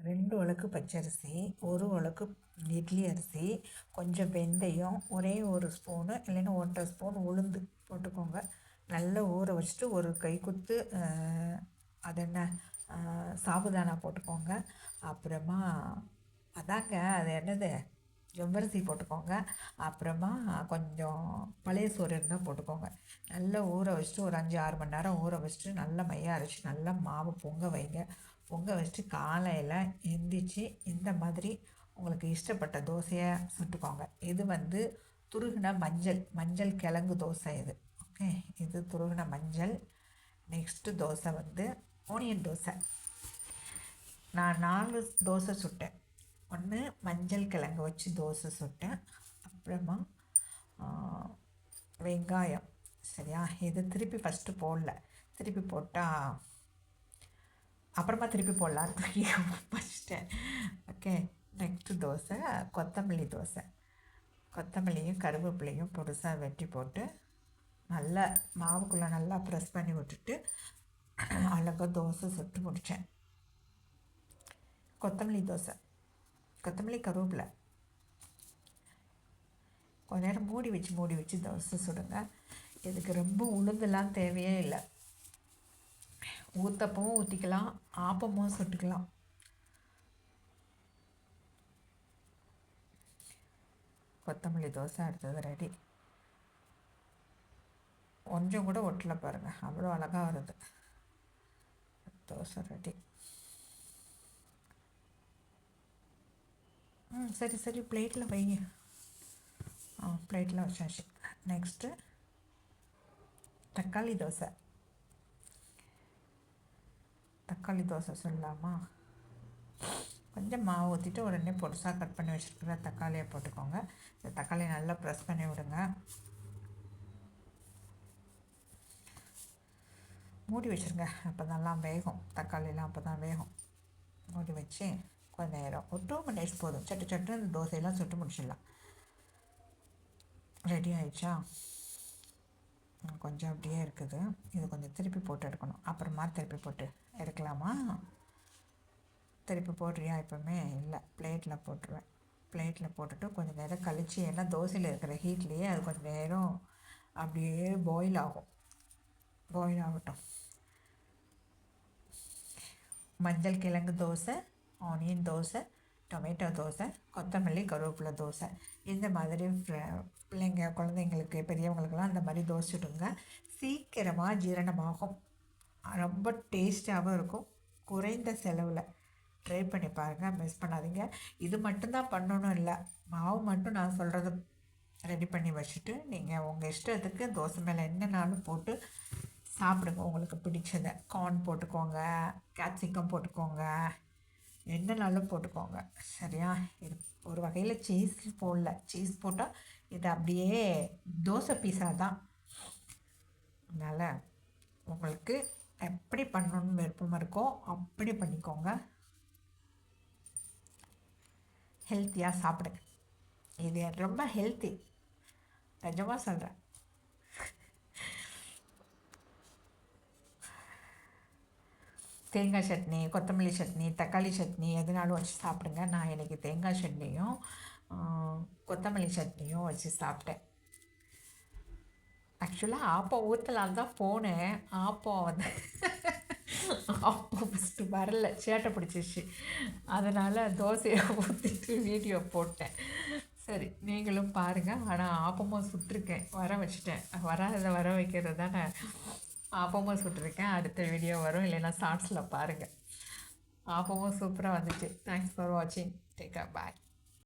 2 உலக்கு பச்சரிசி, 1 உலக்கு இட்லி அரிசி, கொஞ்சம் வெந்தயம், ஒரே 1 ஸ்பூனு இல்லைன்னா 1 1/2 ஸ்பூன் உளுந்து போட்டுக்கோங்க. நல்லா ஊற வச்சுட்டு ஒரு கைக்குத்து அது என்ன சாபுதானா போட்டுக்கோங்க. அப்புறமா அதாங்க அது என்னது ஜவ்வரிசி போட்டுக்கோங்க. அப்புறமா கொஞ்சம் பழைய சோறு இருந்தால் போட்டுக்கோங்க. நல்லா ஊற வச்சுட்டு ஒரு 5 6 மணி நேரம் ஊற வச்சுட்டு நல்லா மையாக அரைச்சி நல்லா மாவு பொங்க வைங்க. பொங்க வச்சுட்டு காலையில் எந்திரிச்சு இந்த மாதிரி உங்களுக்கு இஷ்டப்பட்ட தோசையை சுட்டுக்கோங்க. இது வந்து துருகின மஞ்சள் கிழங்கு தோசை இது. ஓகே, இது துருகின மஞ்சள். நெக்ஸ்ட்டு தோசை வந்து ஆனியன் தோசை. நான் 4 தோசை சுட்டேன். ஒன்று மஞ்சள் கிழங்கு வச்சு தோசை சுட்டேன். அப்புறமா வெங்காயம். சரியா, இது திருப்பி ஃபஸ்ட்டு போடல, திருப்பி போட்டால் அப்புறமா திருப்பி போடலான்னு வச்சிட்டேன். ஓகே, நெக்ஸ்ட்டு தோசை கொத்தமல்லி தோசை. கொத்தமல்லியும் கருவேப்பிலையும் பொடுசாக வெட்டி போட்டு நல்லா மாவுக்குள்ளே நல்லா ப்ரெஸ் பண்ணி விட்டுட்டு அழகாக தோசை சுட்டு முடித்தேன். கொத்தமல்லி தோசை, கொத்தமல்லி கருவேப்பிலை கொஞ்ச நேரம் மூடி வச்சு தோசை சுடுங்க. இதுக்கு ரொம்ப உளுந்தெல்லாம் தேவையே இல்லை. ஊத்தப்பவும் ஊற்றிக்கலாம், ஆப்பமும் சுட்டுக்கலாம். கொத்தமல்லி தோசை அடுத்தது ரெடி. கொஞ்சம் கூட ஒட்டலை பாருங்கள், அவ்வளோ அழகாக வருது. தோசை ரெடி. சரி பிளேட்டில் வைங்க. பிளேட்டில் வச்சாச்சு. நெக்ஸ்ட்டு தக்காளி தோசை. தக்காளி தோசை சொல்லலாமா? கொஞ்சம் மாவு ஊற்றிட்டு உடனே பொடுசாக கட் பண்ணி வச்சுருக்கிற தக்காளியை போட்டுக்கோங்க. இந்த தக்காளியை நல்லா ப்ரெஸ் பண்ணி விடுங்க. மூடி வச்சுருங்க, அப்போ நல்லா வேகும். தக்காளிலாம் அப்போ தான் வேகும். மூடி வச்சு கொஞ்சம் நேரம் ஒரு 2 மினிட்ஸ் போதும். சட்டு இந்த தோசையெல்லாம் சுட்டு முடிச்சிடலாம். ரெடி ஆயிடுச்சா? கொஞ்சம் அப்படியே இருக்குது. இது கொஞ்சம் திருப்பி போட்டு எடுக்கணும். அப்புறமா திருப்பி போட்டு எடுக்கலாமா? திருப்பி போடுறியா? எப்போவுமே இல்லை, பிளேட்டில் போட்டுருவேன். பிளேட்டில் போட்டுட்டு கொஞ்சம் நேரம் கழித்து, ஏன்னா தோசையில் இருக்கிற ஹீட்லேயே அது கொஞ்சம் நேரம் அப்படியே பாயில் ஆகட்டும். மஞ்சள் கிழங்கு தோசை, ஆனியன் தோசை, டொமேட்டோ தோசை, கொத்தமல்லி கருவேப்பிலை தோசை. இந்த மாதிரி பிள்ளைங்க குழந்தைங்களுக்கு பெரியவங்களுக்கெல்லாம் அந்த மாதிரி தோசை சுடுங்க. சீக்கிரமாக ஜீரணமாகும், ரொம்ப டேஸ்ட்டாகவும் இருக்கும். குறைந்த செலவில் ட்ரை பண்ணி பாருங்கள், மிஸ் பண்ணாதீங்க. இது மட்டும்தான் பண்ணணும் இல்லை, மாவு மட்டும் நான் சொல்கிறது ரெடி பண்ணி வச்சுட்டு நீங்கள் உங்கள் இஷ்டத்துக்கு தோசை மேலே என்னன்னாலும் போட்டு சாப்பிடுங்க. உங்களுக்கு பிடிச்சதை கார்ன் போட்டுக்கோங்க, கேப்சிகம் போட்டுக்கோங்க, என்னன்னாலும் போட்டுக்கோங்க. சரியா? இது ஒரு வகையில் சீஸ் போடல, சீஸ் போட்டால் இது அப்படியே தோசை பீஸா தான். அதனால் உங்களுக்கு எப்படி பண்ணணுன்னு விருப்பமாக இருக்கோ அப்படி பண்ணிக்கோங்க. ஹெல்த்தியாக சாப்பிடுங்க. இது ரொம்ப ஹெல்த்தி, நிஜமாக சொல்கிறேன். தேங்காய் சட்னி, கொத்தமல்லி சட்னி, தக்காளி சட்னி எதுனாலும் வச்சு சாப்பிடுங்க. நான் இன்றைக்கி தேங்காய் சட்னியும் கொத்தமல்லி சட்னியும் வச்சு சாப்பிட்டேன். ஆக்சுவலாக ஆப்பம் ஊற்றலான்னு தான் போனேன். ஆப்பம் ஃபஸ்ட்டு வரல, சேட்டை பிடிச்சிச்சு. அதனால் தோசையை ஊற்றிட்டு வீடியோ போட்டேன். சரி, நீங்களும் பாருங்கள். ஆனால் ஆப்பமும் சுட்டிருக்கேன், வர வச்சுட்டேன். வர வைக்கிறது தானே. ஆப்பமும் சுட்டிருக்கேன். அடுத்த வீடியோ வரும், இல்லைன்னா ஷார்ட்ஸில் பாருங்கள். ஆப்பமும் சூப்பராக வந்துச்சு. தேங்க்ஸ் ஃபார் வாட்சிங். டேக் கேர், பாய்.